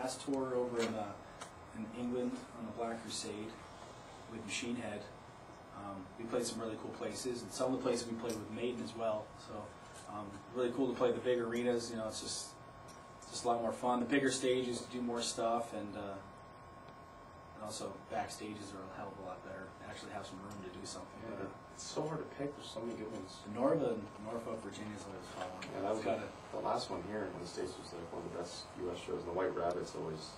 last tour over in England on the Black Crusade with Machine Head. We played some really cool places, and some of the places we played with Maiden as well. So really cool to play the big arenas. You know, it's just a lot more fun. The bigger stages do more stuff, and also backstages are a hell of a lot better. Actually have some room to do something. Yeah, it's so hard to pick. There's so many good ones. Norfolk, Virginia is always fun. Yeah, that was the last one here in the States was like one of the best U.S. shows. The White Rabbit's always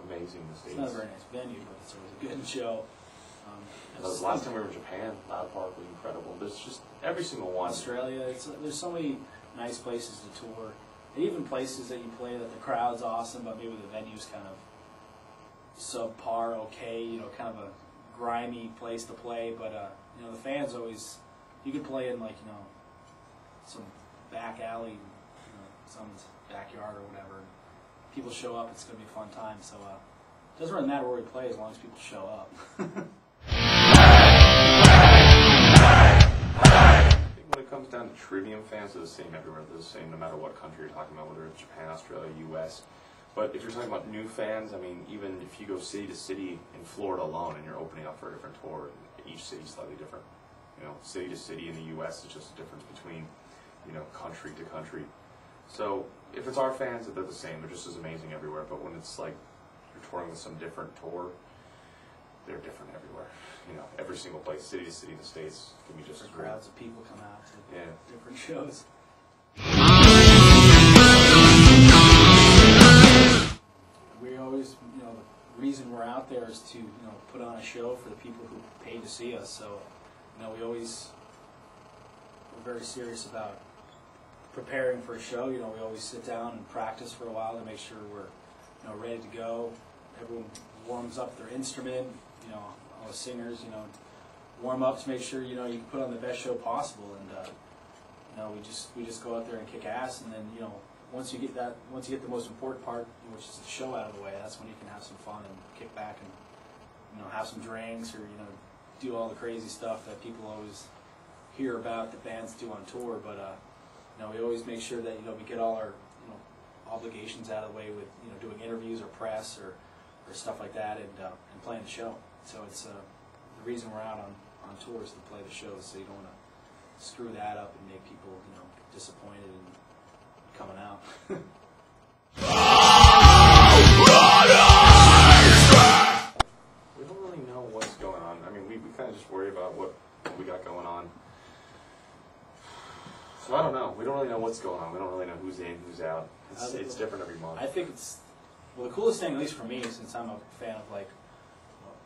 amazing in the States. It's not a very nice venue, but it's always a good show. The last time we were in Japan, Loud Park was incredible. There's just every single one. Australia, there's so many nice places to tour. And even places that you play that the crowd's awesome, but maybe the venue's kind of subpar, okay, you know, kind of a grimy place to play. But you know, the fans always, you could play in like, you know, some back alley, you know, someone's backyard or whatever. People show up, it's going to be a fun time. So it doesn't really matter where we play as long as people show up. When it comes down to Trivium fans, they're the same everywhere. They're the same no matter what country you're talking about, whether it's Japan, Australia, U.S. But if you're talking about new fans, I mean, even if you go city to city in Florida alone and you're opening up for a different tour, each city's slightly different. You know, city to city in the U.S. is just a difference between, you know, country to country. So if it's our fans, they're the same. They're just as amazing everywhere. But when it's like you're touring with some different tour, they're different everywhere. You know, every single place, city to city in the States, can be just as great. Crowds of people come out to different shows. We always, you know, the reason we're out there is to, you know, put on a show for the people who paid to see us. So, you know, we're very serious about preparing for a show. You know, we always sit down and practice for a while to make sure we're, you know, ready to go. Everyone warms up their instrument. You know, all the singers, you know, warm up to make sure, you know, you can put on the best show possible. And you know, we just go out there and kick ass. And then, you know, once you get the most important part, which is the show out of the way, that's when you can have some fun and kick back and, you know, have some drinks or, you know, do all the crazy stuff that people always hear about that bands do on tour. But you know, we always make sure that, you know, we get all our, you know, obligations out of the way with, you know, doing interviews or press or stuff like that, and playing the show. So it's the reason we're out on tours to play the shows. So you don't want to screw that up and make people, you know, disappointed and coming out. We don't really know what's going on. I mean, we kind of just worry about what we got going on. So I don't know. We don't really know what's going on. We don't really know who's in, who's out. It's different every month. I think it's, well, the coolest thing, at least for me, since I'm a fan of like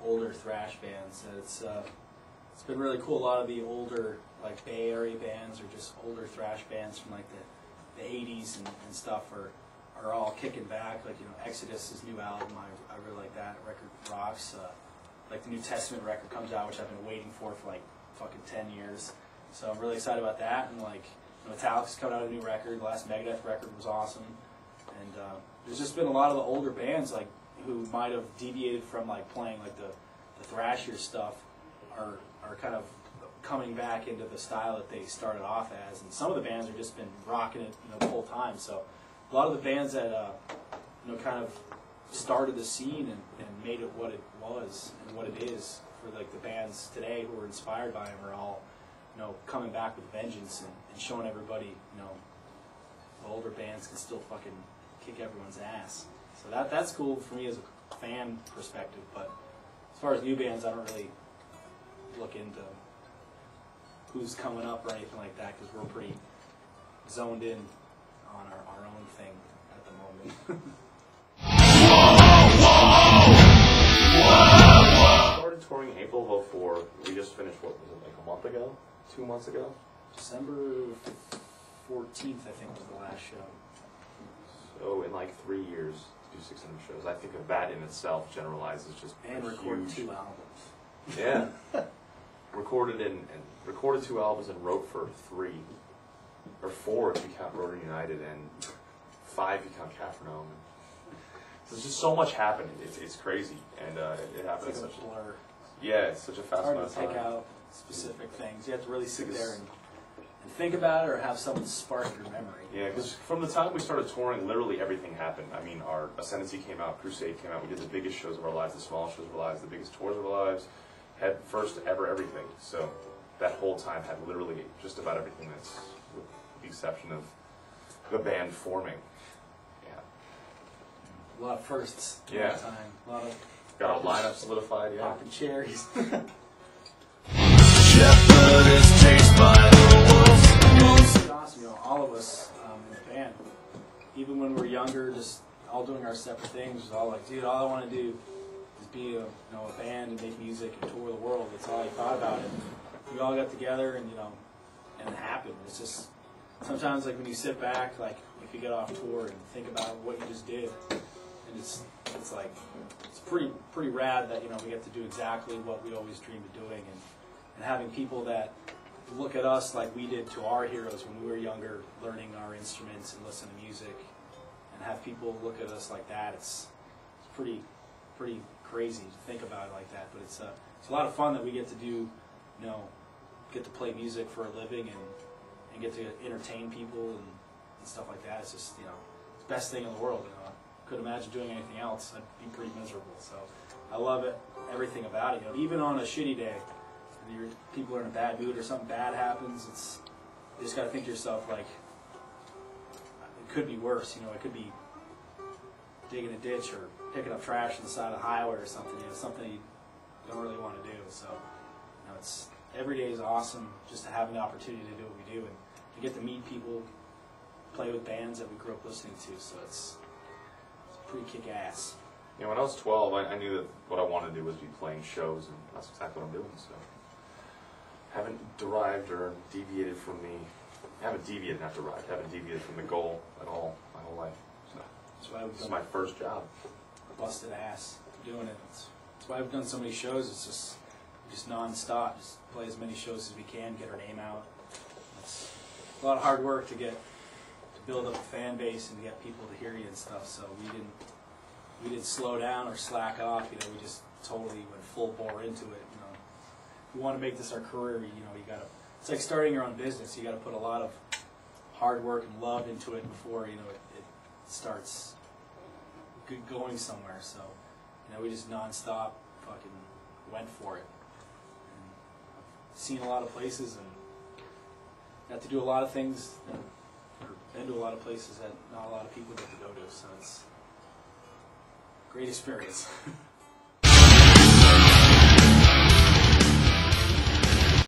older thrash bands, it's been really cool. A lot of the older like Bay Area bands or just older thrash bands from like the 80s and stuff are all kicking back. Like, you know, Exodus's new album, I really like that. Record rocks. Like the New Testament record comes out, which I've been waiting for like fucking 10 years. So I'm really excited about that. And like, Metallica's coming out a new record. The last Megadeth record was awesome. And there's just been a lot of the older bands like who might have deviated from like playing like the thrashier stuff are kind of coming back into the style that they started off as. And some of the bands have just been rocking it, you know, the whole time. So a lot of the bands that you know, kind of started the scene and made it what it was and what it is for like the bands today who were inspired by them are all, you know, coming back with vengeance and showing everybody, you know, the older bands can still fucking kick everyone's ass. So that's cool for me as a fan perspective. But as far as new bands, I don't really look into who's coming up or anything like that because we're pretty zoned in on our own thing at the moment. We started touring April of 2004. We just finished, what was it, like a month ago? 2 months ago? December 14th, I think, was the last show. So in like 3 years to do 600 shows, I think of that in itself generalizes just and recorded 2 albums. Yeah. recorded 2 albums and wrote for 3 or 4 if you count Rotor United, and 5 if you count Capernaum. So there's just so much happening. It's crazy, and it happens. It's like a blur. Yeah, it's such a fast amount of time. It's hard to pick out specific things. You have to really sit there and think about it or have someone spark your memory. Yeah, because from the time we started touring, literally everything happened. I mean, our Ascendancy came out, Crusade came out, we did the biggest shows of our lives, the smallest shows of our lives, the biggest tours of our lives, had first ever everything. So that whole time had literally just about everything, that's with the exception of the band forming. A lot of firsts. Yeah. That time. A lot of Got our lineup solidified, yeah. popping cherries. Shepherd is chased by the wolves. It's awesome, all of us in the band, even when we were younger, just all doing our separate things, was all like, dude, all I want to do is be a band and make music and tour the world. That's all I thought about it. We all got together and and it happened. It's just sometimes like when you sit back, like if you get off tour and think about what you just did, and it's like it's pretty rad that we get to do exactly what we always dreamed of doing, and having people that look at us like we did to our heroes when we were younger, learning our instruments and listening to music, and have people look at us like that. It's pretty crazy to think about it like that, but it's a lot of fun that we get to do, get to play music for a living and get to entertain people and stuff like that. It's just it's the best thing in the world. I couldn't imagine doing anything else. I'd be pretty miserable. So I love it, everything about it. Even on a shitty day, when people are in a bad mood or something bad happens, you just got to think to yourself like, it could be worse. It could be digging a ditch or picking up trash on the side of the highway or something. Something you don't really want to do. So it's every day is awesome just to have an opportunity to do what we do and to get to meet people, play with bands that we grew up listening to. So it's pretty kick-ass. When I was 12, I knew that what I wanted to do was be playing shows, and that's exactly what I'm doing. So, haven't derived or deviated from haven't deviated from the goal at all my whole life. So, this is my first job. Busted ass doing it. That's why we've done so many shows. It's just non-stop. Just play as many shows as we can, get our name out. It's a lot of hard work to build up a fan base and to get people to hear you and stuff. So we didn't slow down or slack off. We just totally went full bore into it. If you want to make this our career, you gotta. It's like starting your own business. You got to put a lot of hard work and love into it before it starts going somewhere. So we just nonstop fucking went for it. And I've seen a lot of places and got to do a lot of things. Been to a lot of places that not a lot of people get to go to, so it's a great experience.